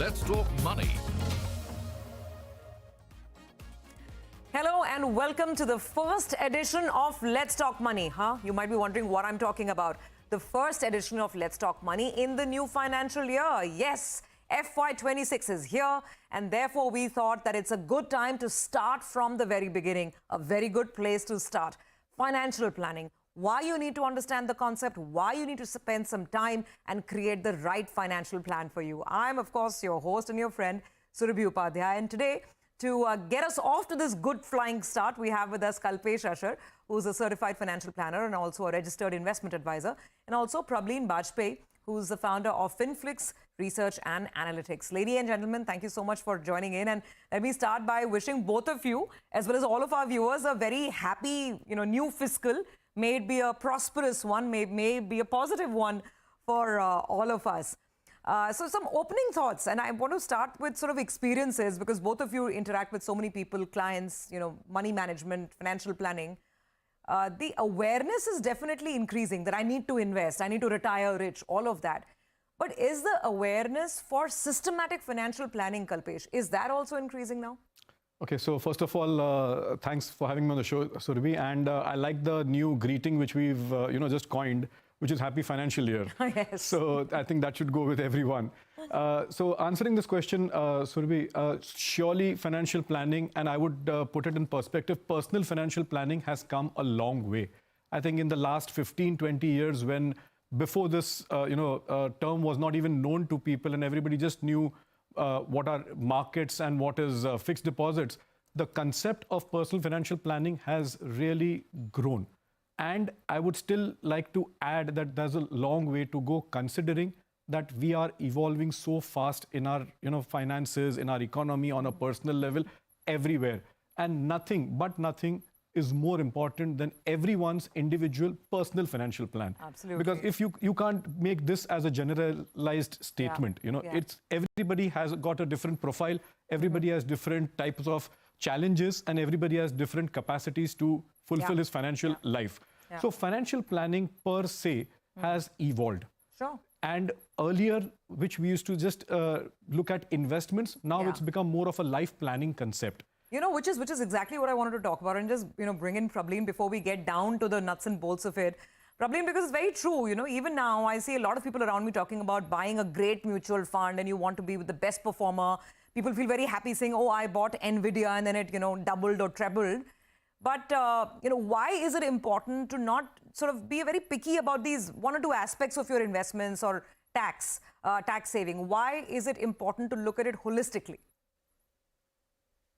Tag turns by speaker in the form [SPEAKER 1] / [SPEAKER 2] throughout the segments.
[SPEAKER 1] Let's Talk Money.
[SPEAKER 2] Hello and welcome to the first edition of Let's Talk Money. You might be wondering what I'm talking about. The first edition of Let's Talk Money in the new financial year. Yes, FY26 is here, and therefore we thought that it's a good time to start from the very beginning. A very good place to start. Financial planning. Why you need to understand the concept, why you need to spend some time and create the right financial plan for you. I'm, of course, your host and your friend, Surabhi Upadhyay, and today, to get us off to this good flying start, we have with us Kalpesh Ashar, who's a certified financial planner and also a registered investment advisor, and also Prableen Bajpai, who's the founder of FinFix Research and Analytics. Ladies and gentlemen, thank you so much for joining in. And let me start by wishing both of you, as well as all of our viewers, a very happy, new fiscal. May it be a prosperous one, may be a positive one for all of us. So some opening thoughts, and I want to start with sort of experiences because both of you interact with so many people, clients, money management, financial planning. The awareness is definitely increasing that I need to invest, I need to retire rich, all of that. But is the awareness for systematic financial planning, Kalpesh, is that also increasing now?
[SPEAKER 3] Okay, so first of all, thanks for having me on the show, Surabhi. And I like the new greeting which we've, just coined, which is Happy Financial Year.
[SPEAKER 2] Yes.
[SPEAKER 3] So I think that should go with everyone. So answering this question, Surabhi, surely financial planning, and I would put it in perspective, personal financial planning has come a long way. I think in the last 15, 20 years when before this, term was not even known to people and everybody just knew what are markets and what is fixed deposits, the concept of personal financial planning has really grown. And I would still like to add that there's a long way to go considering that we are evolving so fast in our finances, in our economy, on a personal level, everywhere. And nothing is more important than everyone's individual personal financial plan.
[SPEAKER 2] Absolutely.
[SPEAKER 3] Because if you can't make this as a generalized statement, it's everybody has got a different profile, everybody has different types of challenges, and everybody has different capacities to fulfill his financial life. So financial planning per se has evolved.
[SPEAKER 2] Sure.
[SPEAKER 3] And earlier, which we used to just look at investments, now it's become more of a life planning concept.
[SPEAKER 2] Which is exactly what I wanted to talk about, and just, bring in Prableen before we get down to the nuts and bolts of it. Prableen, because it's very true, even now I see a lot of people around me talking about buying a great mutual fund and you want to be with the best performer. People feel very happy saying, oh, I bought NVIDIA and then it, doubled or trebled. But, why is it important to not sort of be very picky about these one or two aspects of your investments or tax saving? Why is it important to look at it holistically?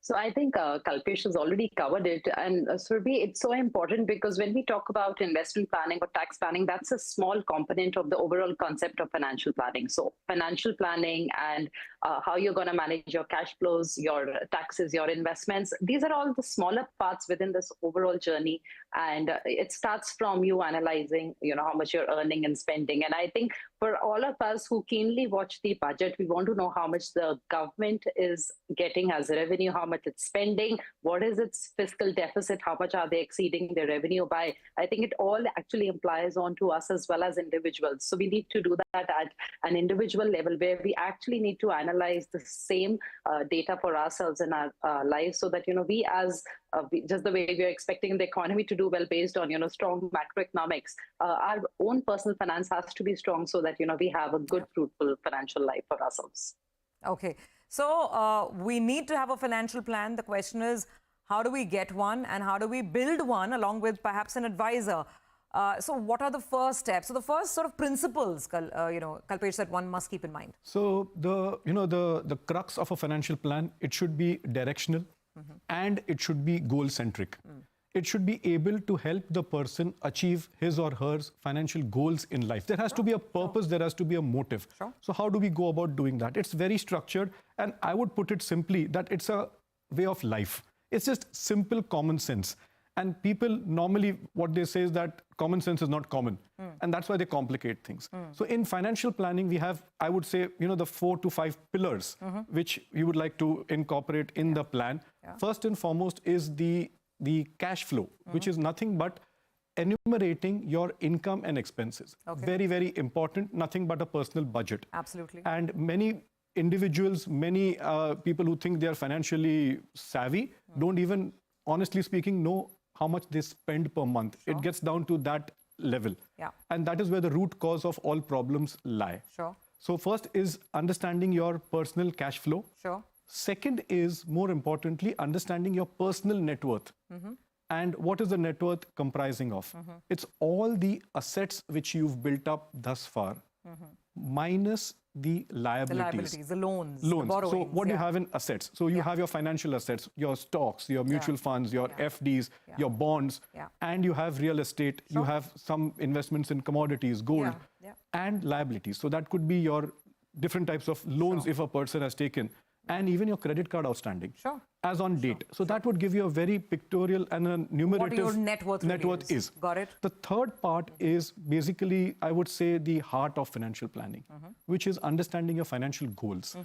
[SPEAKER 4] So I think Kalpesh has already covered it. And Surabhi, it's so important because when we talk about investment planning or tax planning, that's a small component of the overall concept of financial planning. So financial planning and how you're going to manage your cash flows, your taxes, your investments, these are all the smaller parts within this overall journey. And it starts from you analyzing, how much you're earning and spending. And I think for all of us who keenly watch the budget, we want to know how much the government is getting as revenue, how much it's spending, what is its fiscal deficit, how much are they exceeding their revenue by. I think it all actually implies on to us as well as individuals. So we need to do that at an individual level where we actually need to analyze the same data for ourselves in our lives so that, we as just the way we are expecting the economy to do well based on, strong macroeconomics, our own personal finance has to be strong so that, we have a good, fruitful financial life for ourselves.
[SPEAKER 2] Okay. So we need to have a financial plan. The question is, how do we get one and how do we build one along with perhaps an advisor? So what are the first steps? So the first sort of principles, Kalpesh, that one must keep in mind.
[SPEAKER 3] So the crux of a financial plan, it should be directional and it should be goal-centric. It should be able to help the person achieve his or her financial goals in life. There has to be a purpose, there has to be a motive. So how do we go about doing that? It's very structured, and I would put it simply that it's a way of life. It's just simple common sense. And people normally, what they say is that common sense is not common. And that's why they complicate things. So in financial planning, we have, I would say, the 4 to 5 pillars, which we would like to incorporate in the plan. First and foremost is the cash flow, which is nothing but enumerating your income and expenses. Very, very important, nothing but a personal budget.
[SPEAKER 2] Absolutely.
[SPEAKER 3] And many individuals, many people who think they are financially savvy don't even, honestly speaking, know how much they spend per month.
[SPEAKER 2] Sure.
[SPEAKER 3] It gets down to that level.
[SPEAKER 2] Yeah.
[SPEAKER 3] And that is where the root cause of all problems lie.
[SPEAKER 2] Sure.
[SPEAKER 3] So first is understanding your personal cash flow.
[SPEAKER 2] Sure.
[SPEAKER 3] Second is, more importantly, understanding your personal net worth. And what is the net worth comprising of? It's all the assets which you've built up thus far, minus the liabilities.
[SPEAKER 2] The liabilities, the loans,
[SPEAKER 3] Loans.
[SPEAKER 2] the borrowings.
[SPEAKER 3] So what do you have in assets? So you have your financial assets, your stocks, your mutual funds, your FDs, your bonds, and you have real estate. You have some investments in commodities, gold, and liabilities. So that could be your different types of loans if a person has taken, and even your credit card outstanding as on date. So that would give you a very pictorial and a numerative
[SPEAKER 2] what your net worth
[SPEAKER 3] is.
[SPEAKER 2] Got it.
[SPEAKER 3] The third part is basically, I would say, the heart of financial planning, which is understanding your financial goals.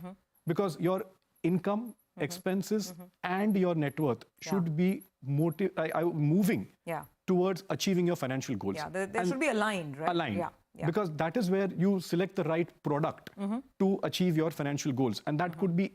[SPEAKER 3] Because your income, expenses, and your net worth should be moving towards achieving your financial goals.
[SPEAKER 2] Yeah, they should be aligned, right?
[SPEAKER 3] Aligned.
[SPEAKER 2] Yeah.
[SPEAKER 3] Because that is where you select the right product to achieve your financial goals. And that could be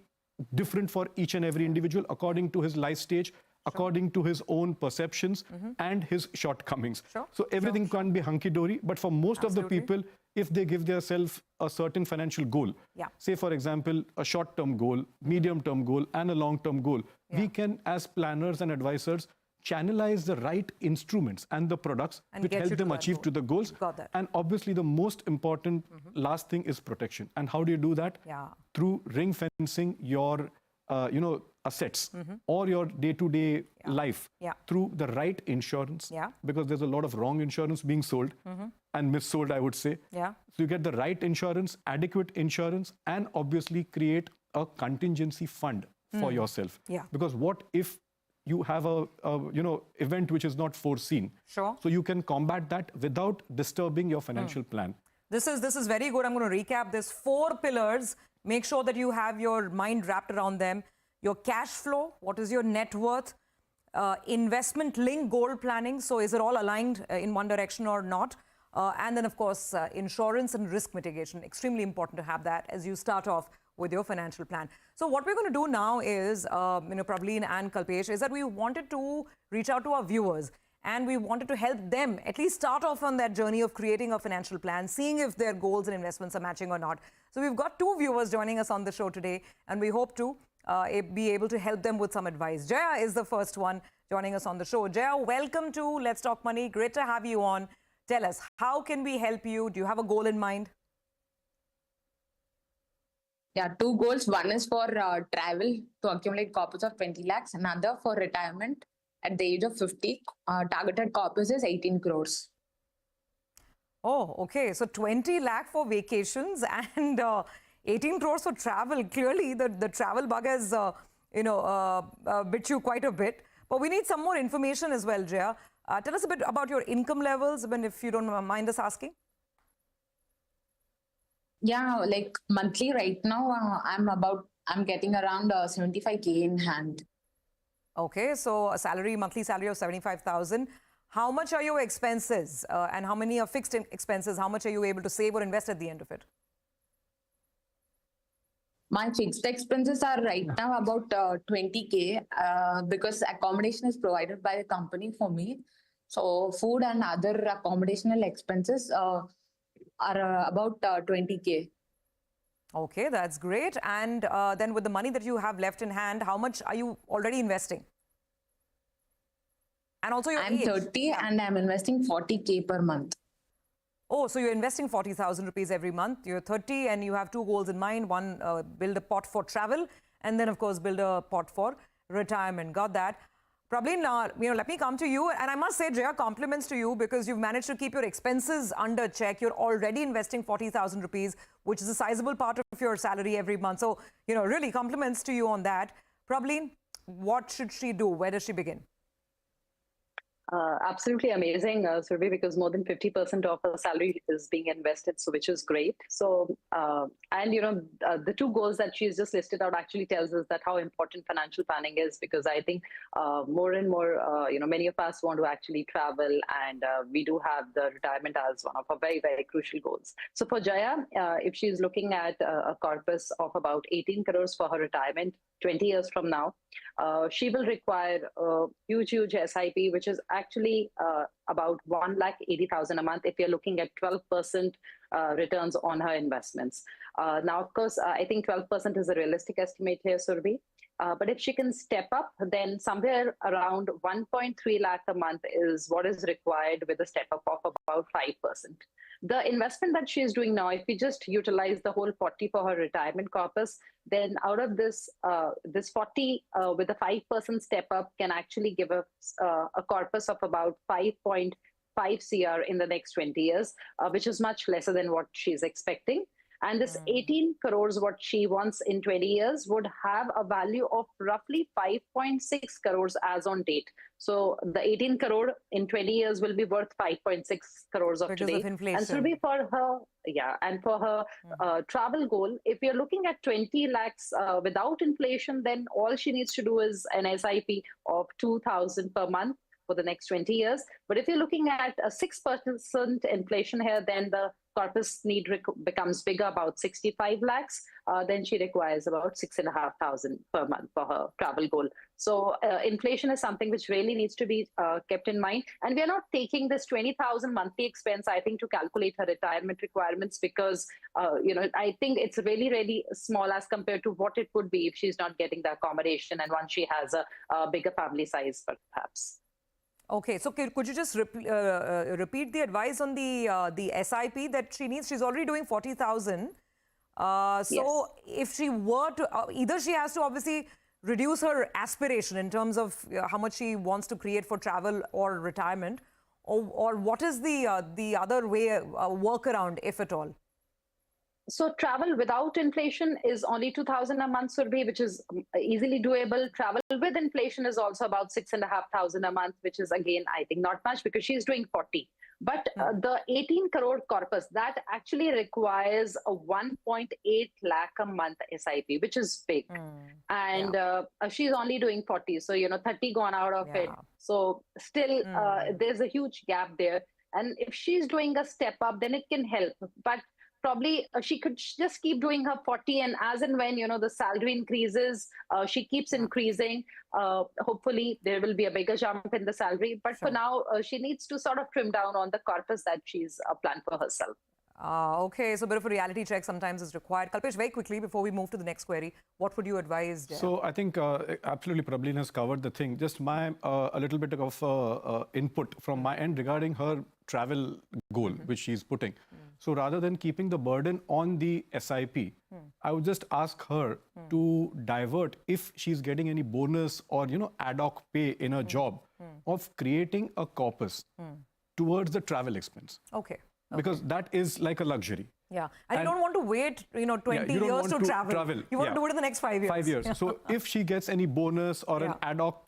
[SPEAKER 3] different for each and every individual according to his life stage, according to his own perceptions and his shortcomings. So everything can't be hunky-dory, but for most of the people, if they give themselves a certain financial goal, say for example, a short-term goal, medium-term goal, and a long-term goal, we can, as planners and advisors, channelize the right instruments and the products which help them achieve to the goals.
[SPEAKER 2] Got that.
[SPEAKER 3] And obviously the most important last thing is protection. And how do you do that? Through ring fencing your assets or your day-to-day life through the right insurance, because there's a lot of wrong insurance being sold and missold, I would say. So you get the right insurance, adequate insurance, and obviously create a contingency fund for yourself. Because what if you have a event which is not foreseen? So you can combat that without disturbing your financial plan.
[SPEAKER 2] This is very good. I'm going to recap this. 4 pillars. Make sure that you have your mind wrapped around them. Your cash flow, what is your net worth? Investment linked goal planning. So is it all aligned in one direction or not? And then, of course, insurance and risk mitigation. Extremely important to have that as you start off with your financial plan. So what we're going to do now is, Prableen and Kalpesh, is that we wanted to reach out to our viewers and we wanted to help them at least start off on that journey of creating a financial plan, seeing if their goals and investments are matching or not. So we've got 2 viewers joining us on the show today, and we hope to be able to help them with some advice. Jaya is the first one joining us on the show. Jaya, welcome to Let's Talk Money. Great to have you on. Tell us, how can we help you? Do you have a goal in mind?
[SPEAKER 1] Yeah, 2 goals. One is for travel to accumulate corpus of 20 lakhs. Another for retirement at the age of 50. Targeted corpus is 18 crores.
[SPEAKER 2] Oh, okay. So 20 lakh for vacations and 18 crores for travel. Clearly, the travel bug has, bit you quite a bit. But we need some more information as well, Jaya. Tell us a bit about your income levels, if you don't mind us asking.
[SPEAKER 1] Yeah, like monthly right now, I'm getting around 75K in hand.
[SPEAKER 2] Okay, so a monthly salary of 75,000. How much are your expenses and how many are fixed expenses? How much are you able to save or invest at the end of it?
[SPEAKER 1] My fixed expenses are right now about 20K because accommodation is provided by the company for me. So food and other accommodational expenses are about 20K.
[SPEAKER 2] Okay, that's great. And then with the money that you have left in hand, how much are you already investing? And also your age.
[SPEAKER 1] 30 and I'm investing 40K per month.
[SPEAKER 2] Oh, so you're investing 40,000 rupees every month. You're 30 and you have 2 goals in mind. One, build a pot for travel, and then, of course, build a pot for retirement. Got that. Prableen, let me come to you. And I must say, Jaya, compliments to you because you've managed to keep your expenses under check. You're already investing 40,000 rupees, which is a sizable part of your salary every month. So, really compliments to you on that. Prableen, what should she do? Where does she begin?
[SPEAKER 4] Absolutely amazing, Survey, because more than 50% of her salary is being invested, so which is great. So, and the two goals that she's just listed out actually tells us that how important financial planning is, because I think more and more, many of us want to actually travel, and we do have the retirement as one of our very, very crucial goals. So for Jaya, if she's looking at a corpus of about 18 crores for her retirement 20 years from now, she will require a huge SIP, which is actually about 1,80,000 a month if you're looking at 12% returns on her investments. Now, of course, I think 12% is a realistic estimate here, Surabhi. But if she can step up, then somewhere around 1.3 lakh a month is what is required with a step up of about 5%. The investment that she is doing now, if we just utilize the whole 40 for her retirement corpus, then out of this 40 with a 5% step up can actually give us a corpus of about 5.5 CR in the next 20 years, which is much lesser than what she's expecting. And this 18 crores, what she wants in 20 years, would have a value of roughly 5.6 crores as on date. So the 18 crore in 20 years will be worth 5.6 crores of
[SPEAKER 2] because
[SPEAKER 4] today.
[SPEAKER 2] of inflation.
[SPEAKER 4] And so for her, and for her travel goal, if you're looking at 20 lakhs without inflation, then all she needs to do is an SIP of 2,000 per month for the next 20 years. But if you're looking at a 6% inflation here, then the corpus need becomes bigger, about 65 lakhs. Then she requires about 6,500 per month for her travel goal. So inflation is something which really needs to be kept in mind. And we are not taking this 20,000 monthly expense, I think, to calculate her retirement requirements, because, I think it's really, really small as compared to what it would be if she's not getting the accommodation and once she has a bigger family size, perhaps.
[SPEAKER 2] Okay, so could you just repeat the advice on the SIP that she needs? She's already doing 40,000. So
[SPEAKER 4] Yes.
[SPEAKER 2] if she were to, either she has to obviously reduce her aspiration in terms of how much she wants to create for travel or retirement, or what is the other way, workaround, if at all?
[SPEAKER 4] So travel without inflation is only 2,000 a month, Surabhi, which is easily doable. Travel with inflation is also about 6,500 a month, which is, again, I think not much because she's doing 40. But the 18 crore corpus, that actually requires a 1.8 lakh a month SIP, which is big. And she's only doing 40. So, 30 gone out of it. So still, there's a huge gap there. And if she's doing a step up, then it can help. But probably she could just keep doing her 40, and as and when the salary increases, she keeps increasing. Hopefully there will be a bigger jump in the salary, but for now she needs to sort of trim down on the corpus that she's planned for herself.
[SPEAKER 2] Okay, so a bit of a reality check sometimes is required. Kalpesh, very quickly before we move to the next query, what would you advise there?
[SPEAKER 3] So I think absolutely Prableen has covered the thing. Just my a little bit of input from my end regarding her travel goal, which she's putting. So rather than keeping the burden on the SIP, I would just ask her to divert, if she's getting any bonus or ad hoc pay in her job, of creating a corpus towards the travel expense.
[SPEAKER 2] Okay.
[SPEAKER 3] Because that is like a luxury.
[SPEAKER 2] Yeah, and you don't want to wait, 20 years to travel. You want to do it in the next 5 years.
[SPEAKER 3] 5 years. So if she gets any bonus or an ad hoc,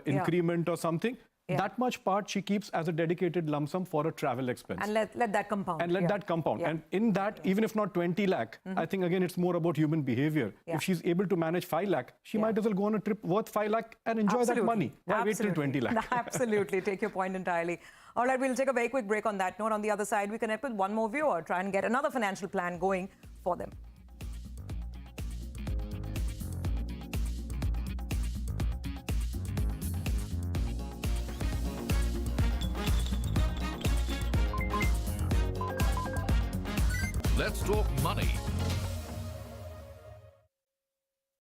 [SPEAKER 3] increment or something, that much part she keeps as a dedicated lump sum for a travel expense.
[SPEAKER 2] And let that compound.
[SPEAKER 3] And let that compound. And in that, even if not 20 lakh, I think again, it's more about human behavior. If she's able to manage 5 lakh, she might as well go on a trip worth 5 lakh and enjoy that money. Why wait till 20 lakh?
[SPEAKER 2] Absolutely. Take your point entirely. All right, we'll take a very quick break on that note. On the other side, we connect with one more viewer, try and get another financial plan going for them.
[SPEAKER 5] Let's talk money